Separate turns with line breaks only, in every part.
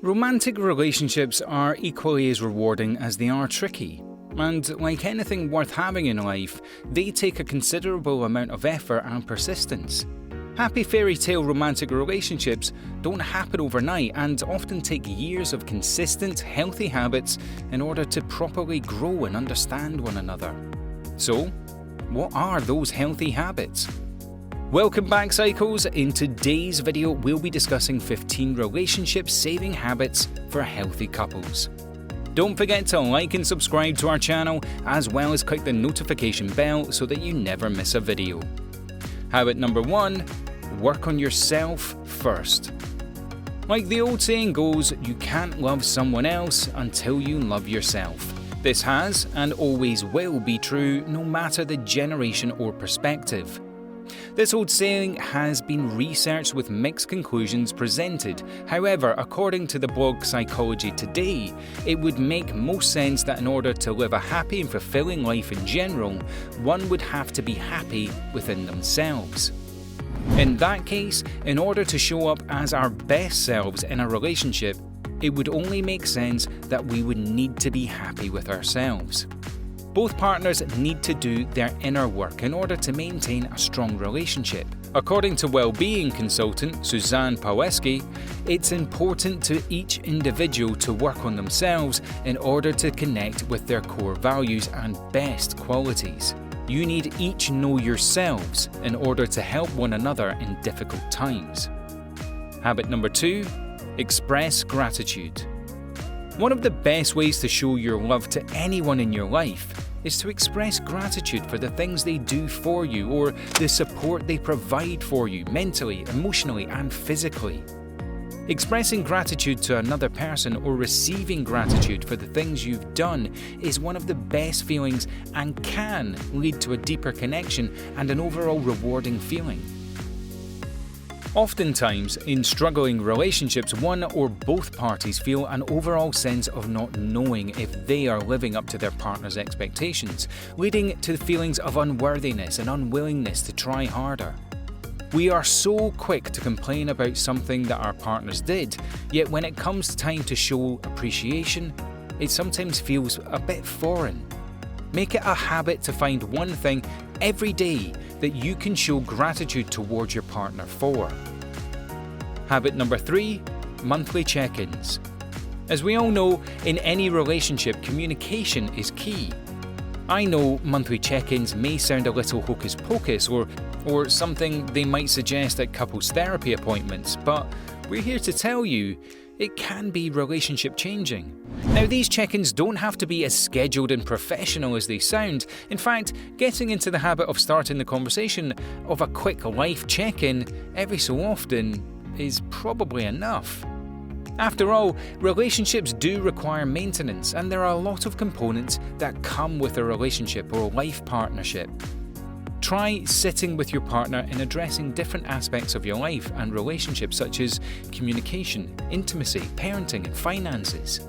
Romantic relationships are equally as rewarding as they are tricky. And like anything worth having in life, they take a considerable amount of effort and persistence. Happy fairy tale romantic relationships don't happen overnight and often take years of consistent, healthy habits in order to properly grow and understand one another. So, what are those healthy habits? Welcome back, Psychos. In today's video, we'll be discussing 15 relationship-saving habits for healthy couples. Don't forget to like and subscribe to our channel, as well as click the notification bell so that you never miss a video. Habit number 1, work on yourself first. Like the old saying goes, you can't love someone else until you love yourself. This has and always will be true no matter the generation or perspective. This old saying has been researched with mixed conclusions presented. However, according to the blog Psychology Today, it would make most sense that in order to live a happy and fulfilling life in general, one would have to be happy within themselves. In that case, in order to show up as our best selves in a relationship, it would only make sense that we would need to be happy with ourselves. Both partners need to do their inner work in order to maintain a strong relationship. According to well-being consultant Suzanne Paweski, it's important to each individual to work on themselves in order to connect with their core values and best qualities. You need each know yourselves in order to help one another in difficult times. Habit number 2, express gratitude. One of the best ways to show your love to anyone in your life is to express gratitude for the things they do for you or the support they provide for you mentally, emotionally, and physically. Expressing gratitude to another person or receiving gratitude for the things you've done is one of the best feelings and can lead to a deeper connection and an overall rewarding feeling. Oftentimes, in struggling relationships, one or both parties feel an overall sense of not knowing if they are living up to their partner's expectations, leading to feelings of unworthiness and unwillingness to try harder. We are so quick to complain about something that our partners did, yet when it comes time to show appreciation, it sometimes feels a bit foreign. Make it a habit to find one thing every day that you can show gratitude towards your partner for. Habit number 3, monthly check-ins. As we all know, in any relationship, communication is key. I know monthly check-ins may sound a little hocus-pocus or something they might suggest at couples therapy appointments, but we're here to tell you it can be relationship changing. Now, these check-ins don't have to be as scheduled and professional as they sound. In fact, getting into the habit of starting the conversation of a quick life check-in every so often is probably enough. After all, relationships do require maintenance, and there are a lot of components that come with a relationship or life partnership. Try sitting with your partner and addressing different aspects of your life and relationships such as communication, intimacy, parenting, and finances.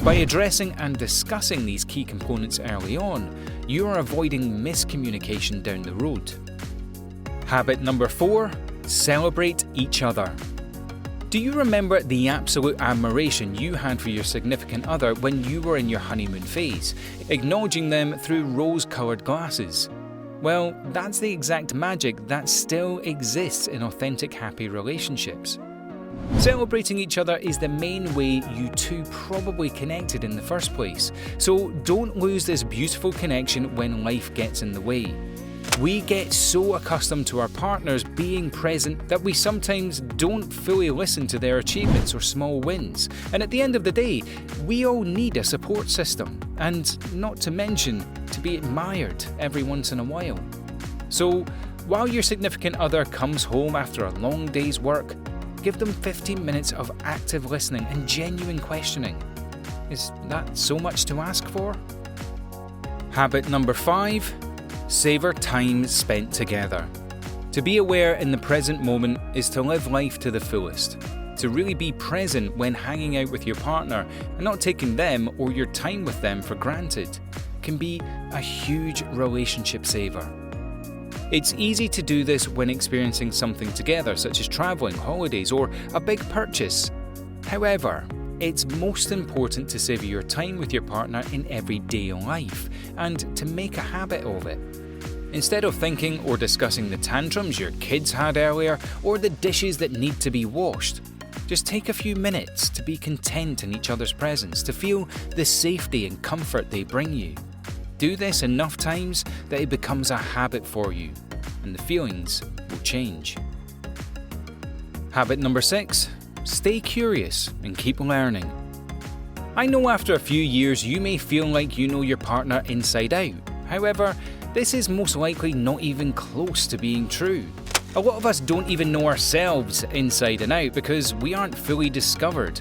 By addressing and discussing these key components early on, you are avoiding miscommunication down the road. Habit number 4, celebrate each other. Do you remember the absolute admiration you had for your significant other when you were in your honeymoon phase, acknowledging them through rose-coloured glasses? Well, that's the exact magic that still exists in authentic, happy relationships. Celebrating each other is the main way you two probably connected in the first place, so don't lose this beautiful connection when life gets in the way. We get so accustomed to our partners being present that we sometimes don't fully listen to their achievements or small wins. And at the end of the day, we all need a support system, and not to mention to be admired every once in a while. So, while your significant other comes home after a long day's work, give them 15 minutes of active listening and genuine questioning. Is that so much to ask for? Habit number 5, savor time spent together. To be aware in the present moment is to live life to the fullest. To really be present when hanging out with your partner and not taking them or your time with them for granted can be a huge relationship saver. It's easy to do this when experiencing something together, such as traveling, holidays, or a big purchase. However, It's most important to savor your time with your partner in everyday life and to make a habit of it. Instead of thinking or discussing the tantrums your kids had earlier or the dishes that need to be washed, just take a few minutes to be content in each other's presence, to feel the safety and comfort they bring you. Do this enough times that it becomes a habit for you, and the feelings will change. Habit number 6. Stay curious and keep learning. I know after a few years you may feel like you know your partner inside out. However, this is most likely not even close to being true. A lot of us don't even know ourselves inside and out because we aren't fully discovered.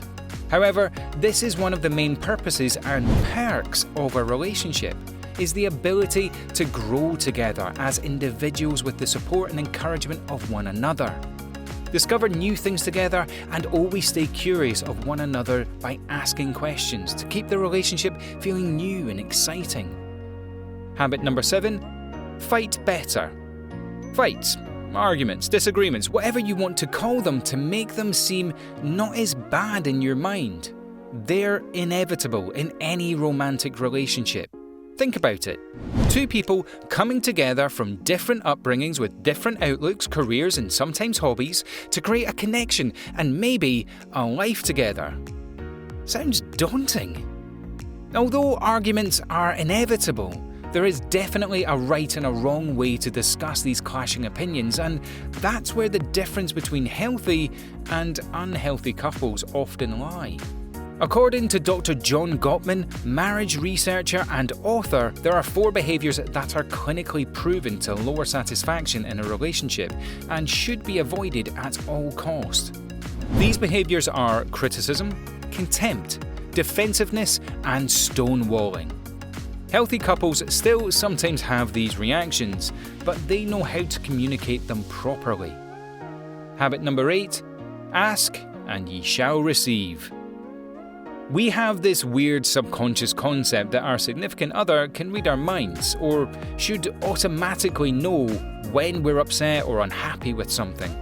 However, this is one of the main purposes and perks of a relationship, is the ability to grow together as individuals with the support and encouragement of one another. Discover new things together and always stay curious of one another by asking questions to keep the relationship feeling new and exciting. Habit number 7. Fight better. Fights, arguments, disagreements, whatever you want to call them to make them seem not as bad in your mind. They're inevitable in any romantic relationship. Think about it. Two people coming together from different upbringings with different outlooks, careers and sometimes hobbies to create a connection and maybe a life together. Sounds daunting. Although arguments are inevitable, there is definitely a right and a wrong way to discuss these clashing opinions, and that's where the difference between healthy and unhealthy couples often lie. According to Dr. John Gottman, marriage researcher and author, there are 4 behaviours that are clinically proven to lower satisfaction in a relationship and should be avoided at all cost. These behaviours are criticism, contempt, defensiveness, and stonewalling. Healthy couples still sometimes have these reactions, but they know how to communicate them properly. Habit number 8. Ask and ye shall receive. We have this weird subconscious concept that our significant other can read our minds or should automatically know when we're upset or unhappy with something.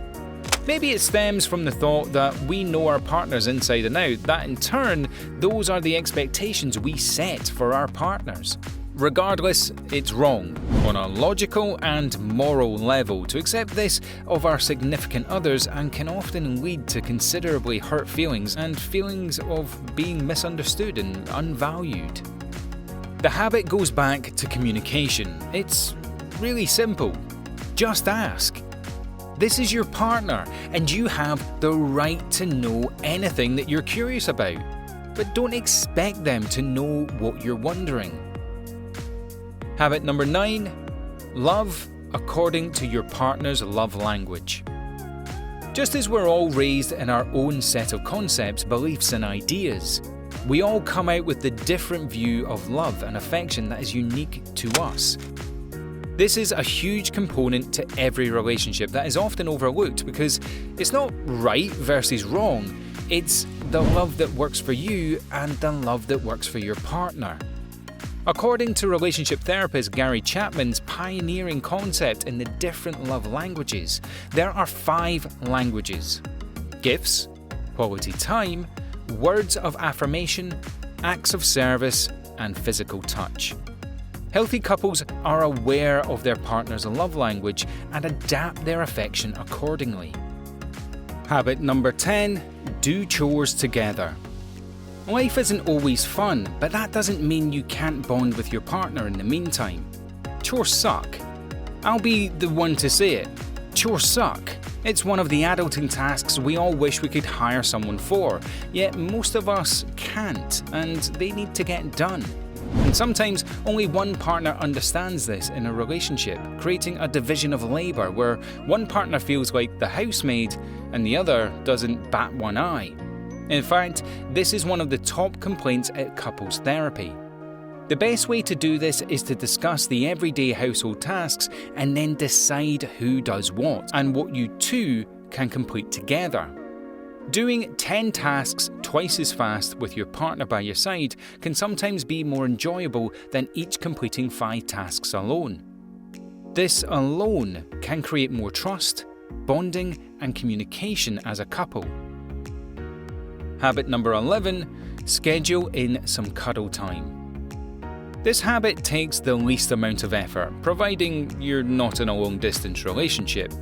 Maybe it stems from the thought that we know our partners inside and out, that in turn, those are the expectations we set for our partners. Regardless, it's wrong on a logical and moral level to accept this of our significant others and can often lead to considerably hurt feelings and feelings of being misunderstood and unvalued. The habit goes back to communication. It's really simple. Just ask. This is your partner, and you have the right to know anything that you're curious about. But don't expect them to know what you're wondering. Habit number 9. Love according to your partner's love language. Just as we're all raised in our own set of concepts, beliefs and ideas, we all come out with the different view of love and affection that is unique to us. This is a huge component to every relationship that is often overlooked because it's not right versus wrong, it's the love that works for you and the love that works for your partner. According to relationship therapist Gary Chapman's pioneering concept in the different love languages, there are 5 languages: gifts, quality time, words of affirmation, acts of service, and physical touch. Healthy couples are aware of their partner's love language and adapt their affection accordingly. Habit number 10. Do chores together. Life isn't always fun, but that doesn't mean you can't bond with your partner in the meantime. Chores suck. I'll be the one to say it. Chores suck. It's one of the adulting tasks we all wish we could hire someone for, yet most of us can't, and they need to get done. And sometimes only one partner understands this in a relationship, creating a division of labour where one partner feels like the housemaid and the other doesn't bat one eye. In fact, this is one of the top complaints at couples therapy. The best way to do this is to discuss the everyday household tasks and then decide who does what and what you two can complete together. Doing 10 tasks twice as fast with your partner by your side can sometimes be more enjoyable than each completing 5 tasks alone. This alone can create more trust, bonding, and communication as a couple. Habit number 11, schedule in some cuddle time. This habit takes the least amount of effort, providing you're not in a long-distance relationship.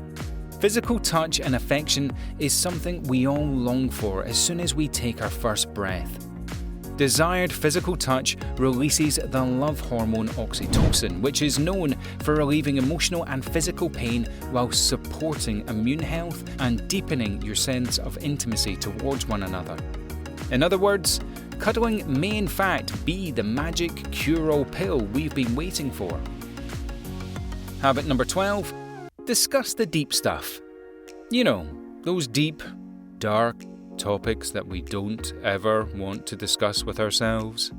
Physical touch and affection is something we all long for as soon as we take our first breath. Desired physical touch releases the love hormone oxytocin, which is known for relieving emotional and physical pain while supporting immune health and deepening your sense of intimacy towards one another. In other words, cuddling may in fact be the magic cure-all pill we've been waiting for. Habit number 12, discuss the deep stuff. You know, those deep, dark topics that we don't ever want to discuss with ourselves.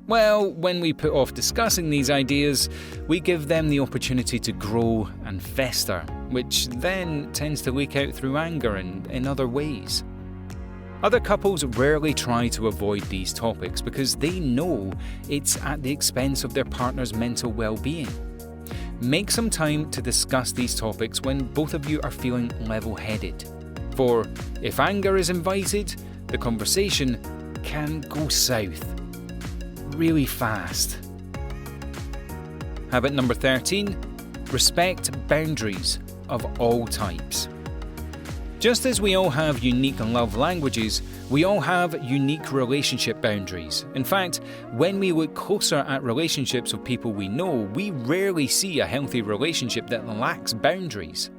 Well, when we put off discussing these ideas, we give them the opportunity to grow and fester, which then tends to leak out through anger and in other ways. Other couples rarely try to avoid these topics because they know it's at the expense of their partner's mental well-being. Make some time to discuss these topics when both of you are feeling level-headed. For if anger is invited, the conversation can go south really fast. Habit number 13, respect boundaries of all types. Just as we all have unique love languages, we all have unique relationship boundaries. In fact, when we look closer at relationships with people we know, we rarely see a healthy relationship that lacks boundaries.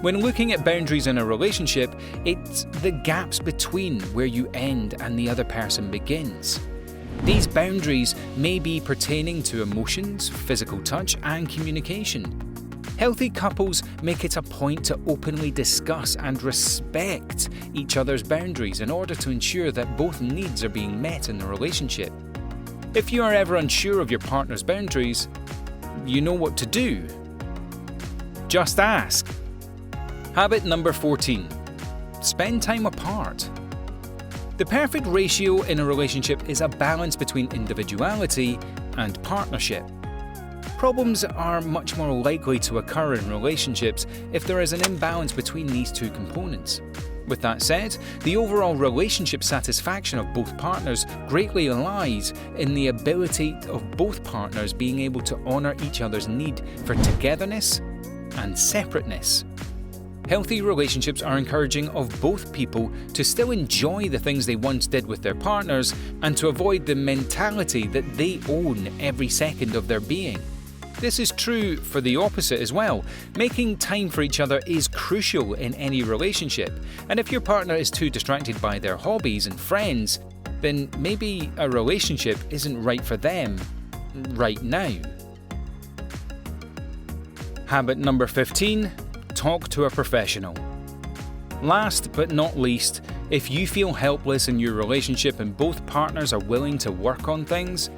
When looking at boundaries in a relationship, it's the gaps between where you end and the other person begins. These boundaries may be pertaining to emotions, physical touch, and communication. Healthy couples make it a point to openly discuss and respect each other's boundaries in order to ensure that both needs are being met in the relationship. If you are ever unsure of your partner's boundaries, you know what to do. Just ask. Habit number 14, spend time apart. The perfect ratio in a relationship is a balance between individuality and partnership. Problems are much more likely to occur in relationships if there is an imbalance between these two components. With that said, the overall relationship satisfaction of both partners greatly lies in the ability of both partners being able to honour each other's need for togetherness and separateness. Healthy relationships are encouraging of both people to still enjoy the things they once did with their partners and to avoid the mentality that they own every second of their being. This is true for the opposite as well. Making time for each other is crucial in any relationship, and if your partner is too distracted by their hobbies and friends, then maybe a relationship isn't right for them right now. Habit number 15, talk to a professional. Last but not least, if you feel helpless in your relationship and both partners are willing to work on things,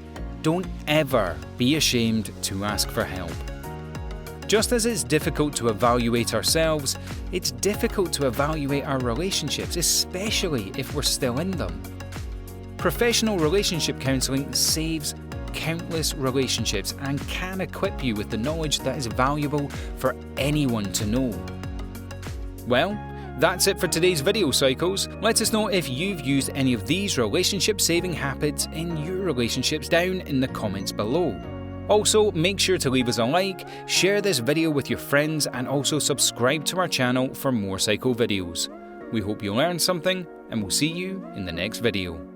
don't ever be ashamed to ask for help. Just as it's difficult to evaluate ourselves, it's difficult to evaluate our relationships, especially if we're still in them. Professional relationship counselling saves countless relationships and can equip you with the knowledge that is valuable for anyone to know. Well, that's it for today's video, Psychos. Let us know if you've used any of these relationship-saving habits in your relationships down in the comments below. Also, make sure to leave us a like, share this video with your friends, and also subscribe to our channel for more Psycho videos. We hope you learned something, and we'll see you in the next video.